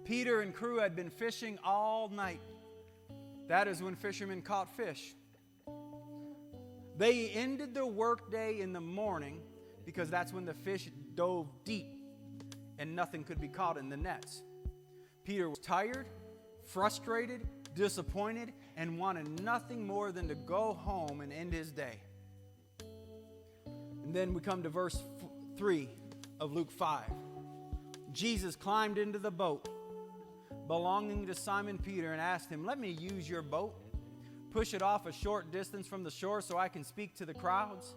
Peter and crew had been fishing all night. That is when fishermen caught fish. They ended their workday in the morning because that's when the fish dove deep and nothing could be caught in the nets. Peter was tired, frustrated, disappointed, and wanted nothing more than to go home and end his day. And then we come to verse 3 of Luke 5. Jesus climbed into the boat belonging to Simon Peter and asked him, "Let me use your boat. Push it off a short distance from the shore so I can speak to the crowds."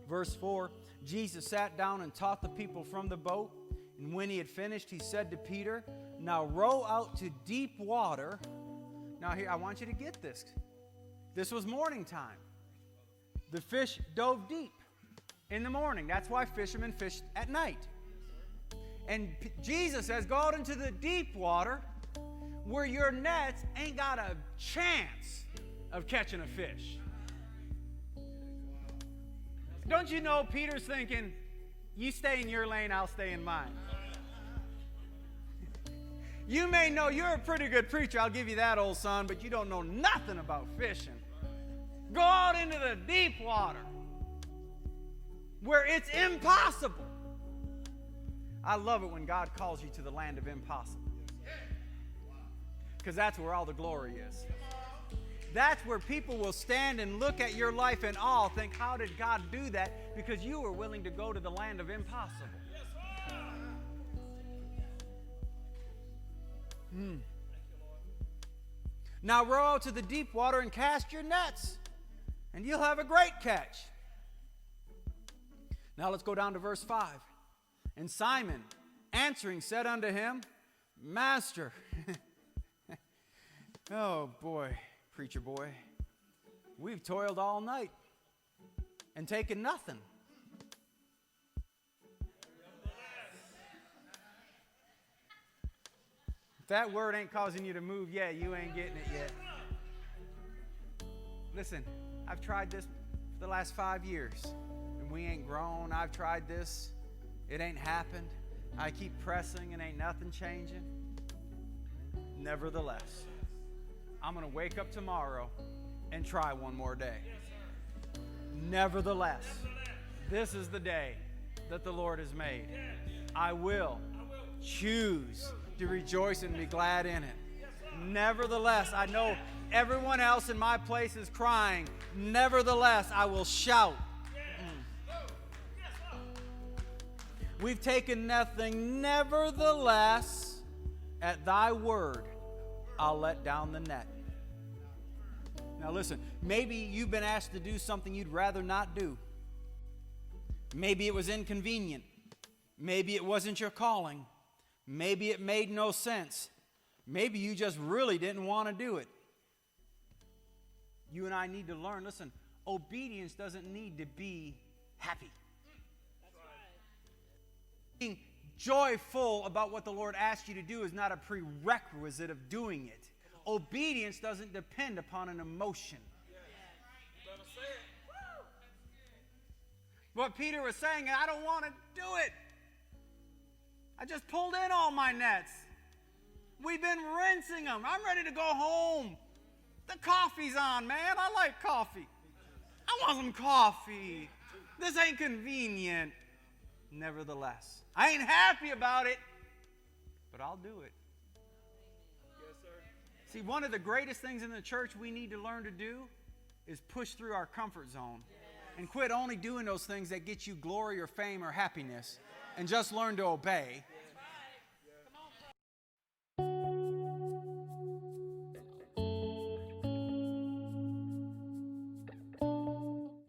Verse 4, Jesus sat down and taught the people from the boat. And when he had finished, he said to Peter, "Now row out to deep water." Now here, I want you to get this. This was morning time. The fish dove deep in the morning. That's why fishermen fish at night. And Jesus says, go out into the deep water where your nets ain't got a chance of catching a fish. Don't you know Peter's thinking, you stay in your lane, I'll stay in mine. You may know you're a pretty good preacher, I'll give you that, old son, but you don't know nothing about fishing. Go out into the deep water where it's impossible. I love it when God calls you to the land of impossible. Because that's where all the glory is. That's where people will stand and look at your life in awe, think, how did God do that? Because you were willing to go to the land of impossible. Now row out to the deep water and cast your nets, and you'll have a great catch. Now let's go down to verse 5. And Simon, answering, said unto him, "Master," oh boy, preacher boy, we've toiled all night and taken nothing. If that word ain't causing you to move yet, you ain't getting it yet. Listen, I've tried this for the last 5 years, and we ain't grown. I've tried this. It ain't happened. I keep pressing and ain't nothing changing. Nevertheless, I'm going to wake up tomorrow and try one more day. Nevertheless, this is the day that the Lord has made. I will choose to rejoice and be glad in it. Nevertheless, I know everyone else in my place is crying. Nevertheless, I will shout. We've taken nothing. Nevertheless, at thy word, I'll let down the net. Now listen, maybe you've been asked to do something you'd rather not do. Maybe it was inconvenient. Maybe it wasn't your calling. Maybe it made no sense. Maybe you just really didn't want to do it. You and I need to learn, listen, obedience doesn't need to be happy. Being joyful about what the Lord asked you to do is not a prerequisite of doing it. Obedience doesn't depend upon an emotion. What Peter was saying, I don't want to do it. I just pulled in all my nets. We've been rinsing them. I'm ready to go home. The coffee's on, man. I like coffee. I want some coffee. This ain't convenient. Nevertheless, I ain't happy about it, but I'll do it. Yes, sir. See, one of the greatest things in the church we need to learn to do is push through our comfort zone and quit only doing those things that get you glory or fame or happiness and just learn to obey